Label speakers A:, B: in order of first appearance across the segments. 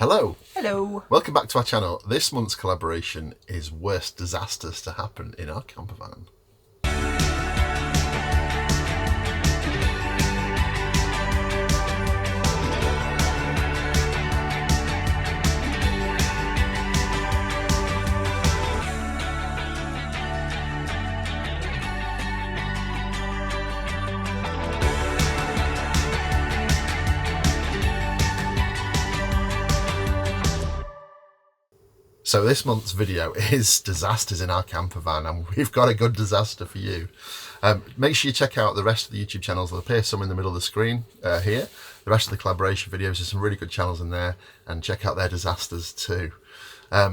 A: Hello.
B: Hello.
A: Welcome back to our channel. This month's collaboration is worst disasters to happen in our campervan. So this month's video is disasters in our campervan, and we've got a good disaster for you. Make sure you check out the rest of the YouTube channels. They'll appear somewhere in the middle of the screen here. The rest of the collaboration videos, there's some really good channels in there, and check out their disasters too.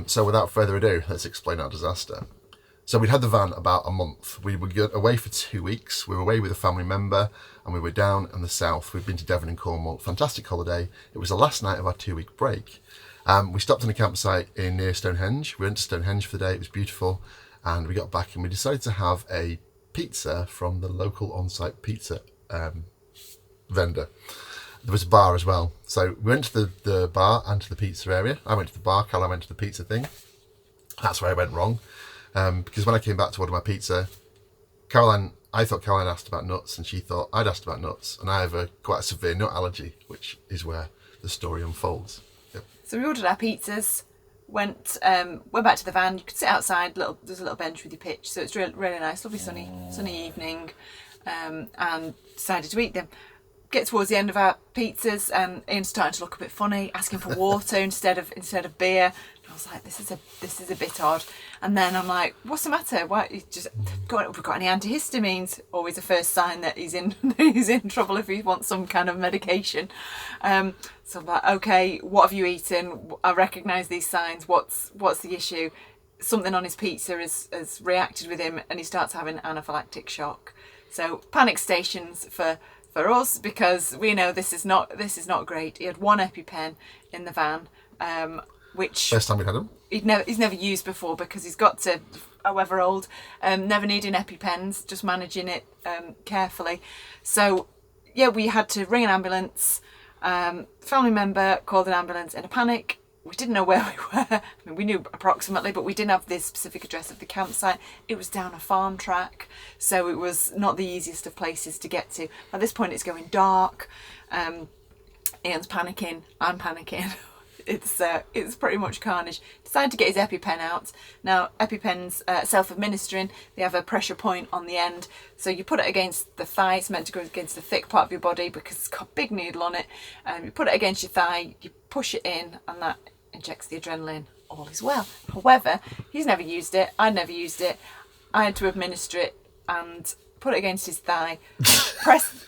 A: So without further ado, let's explain our disaster. So we'd had the van about a month. We were away for 2 weeks. We were away with a family member, and we were down in the south. We'd been to Devon and Cornwall. Fantastic holiday. It was the last night of our 2-week break. We stopped in a campsite near Stonehenge. We went to Stonehenge for the day. It was beautiful, and we got back and we decided to have a pizza from the local on-site pizza vendor. There was a bar as well, so we went to the bar and to the pizza area. I went to the bar, Caroline went to the pizza thing. That's where I went wrong, because when I came back to order my pizza, I thought Caroline asked about nuts, and she thought I'd asked about nuts, and I have quite a severe nut allergy, which is where the story unfolds.
B: So we ordered our pizzas, went back to the van. You could sit outside. There's a little bench with your pitch, so it's really nice, lovely sunny evening, and decided to eat them. Get towards the end of our pizzas, and Ian's starting to look a bit funny, asking for water instead of beer. And I was like, this is a bit odd. And then I'm like, what's the matter? Why we've got any antihistamines? Always a first sign that he's in trouble if he wants some kind of medication. So I'm like, okay, what have you eaten? I recognise these signs. What's the issue? Something on his pizza has reacted with him, and he starts having anaphylactic shock. So panic stations for us, because we know this is not great. He had one EpiPen in the van, which
A: First time we had him.
B: He's never used before, because he's got to, however old, never needing EpiPens, just managing it carefully. So yeah, we had to ring an ambulance. Family member called an ambulance in a panic. We didn't know where we were. I mean, we knew approximately, but we didn't have the specific address of the campsite. It was down a farm track, so it was not the easiest of places to get to. At this point, it's going dark. Ian's panicking. I'm panicking. It's pretty much carnage. Decided to get his EpiPen out. Now, EpiPens self-administering. They have a pressure point on the end, so you put it against the thigh. It's meant to go against the thick part of your body because it's got a big needle on it. You put it against your thigh, you push it in, and that injects the adrenaline. All is well. However, he's never used it. I'd never used it. I had to administer it and put it against his thigh. Press.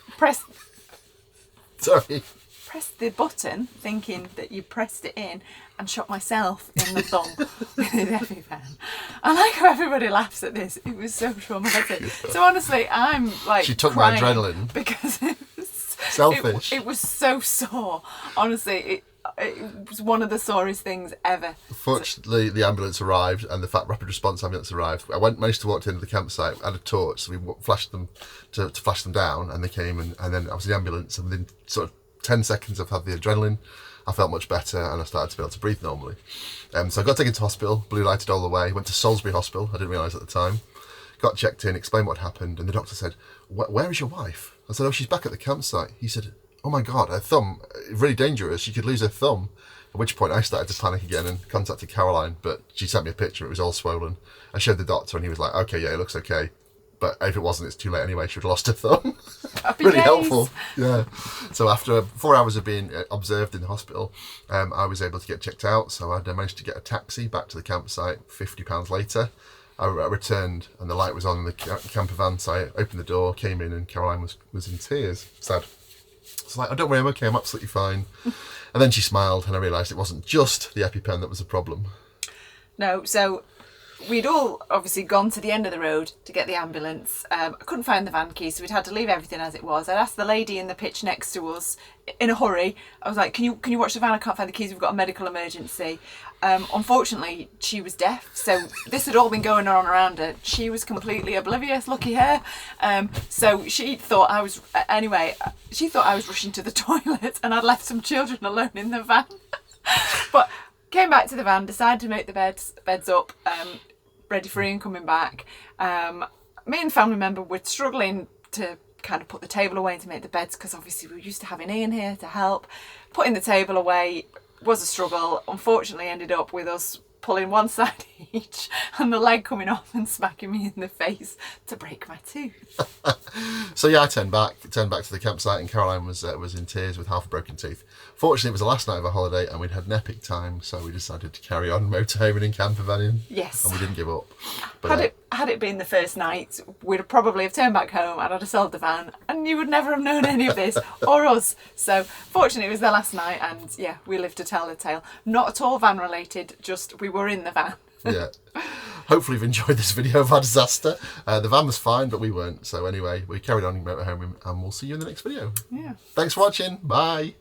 A: Sorry.
B: Press the button, thinking that you pressed it in, and shot myself in the thumb with his EpiPen. I like how everybody laughs at this. It was so traumatic. So honestly, I'm like,
A: she took
B: crying
A: my adrenaline
B: because it was
A: selfish.
B: It was so sore. Honestly, it was one of the sorest things ever.
A: Fortunately, the ambulance arrived, and the rapid response ambulance arrived. I managed to walk into the campsite. I had a torch, so we flashed them to flash them down, and they came, and then I was in the ambulance, and then sort of 10 seconds I've had the adrenaline, I felt much better, and I started to be able to breathe normally. So I got taken to hospital, blue lighted all the way, went to Salisbury Hospital, I didn't realise at the time. Got checked in, explained what happened, and the doctor said, where is your wife? I said, oh, she's back at the campsite. He said, oh my God, her thumb, really dangerous, she could lose her thumb. At which point I started to panic again and contacted Caroline, but she sent me a picture, it was all swollen. I showed the doctor, and he was like, okay, yeah, it looks okay. But if it wasn't, it's too late anyway. She would have lost her thumb. Really helpful. Yeah. So after 4 hours of being observed in the hospital, I was able to get checked out. So I managed to get a taxi back to the campsite. £50 later, I returned, and the light was on in the camper van. So I opened the door, came in, and Caroline was in tears. Sad. So like, oh, don't worry, I'm okay. I'm absolutely fine. And then she smiled, and I realised it wasn't just the EpiPen that was a problem.
B: No. So we'd all obviously gone to the end of the road to get the ambulance. I couldn't find the van keys, so we'd had to leave everything as it was. I'd asked the lady in the pitch next to us in a hurry. I was like, can you watch the van? I can't find the keys. We've got a medical emergency. Unfortunately, she was deaf, so this had all been going on around her. She was completely oblivious, lucky her. So she thought I was rushing to the toilet, and I'd left some children alone in the van. But came back to the van, decided to make the beds up, ready for Ian coming back. Me and family member were struggling to kind of put the table away and to make the beds, because obviously we were used to having Ian here to help. Putting the table away was a struggle. Unfortunately ended up with us pulling one side each and the leg coming off and smacking me in the face to break my tooth.
A: So yeah, I turned back to the campsite, and Caroline was in tears with half a broken tooth. Fortunately, it was the last night of our holiday and we'd had an epic time, so we decided to carry on motorhoming and campervanning.
B: Yes.
A: And we didn't give up. But,
B: had it been the first night, we'd probably have turned back home and I'd have sold the van and you would never have known any of this, or us. So fortunately it was the last night, and yeah, we lived to tell the tale. Not at all van related, just we were in the van.
A: Yeah. Hopefully you've enjoyed this video of our disaster. The van was fine, but we weren't. So anyway, we carried on motorhoming, and we'll see you in the next video.
B: Yeah.
A: Thanks for watching. Bye.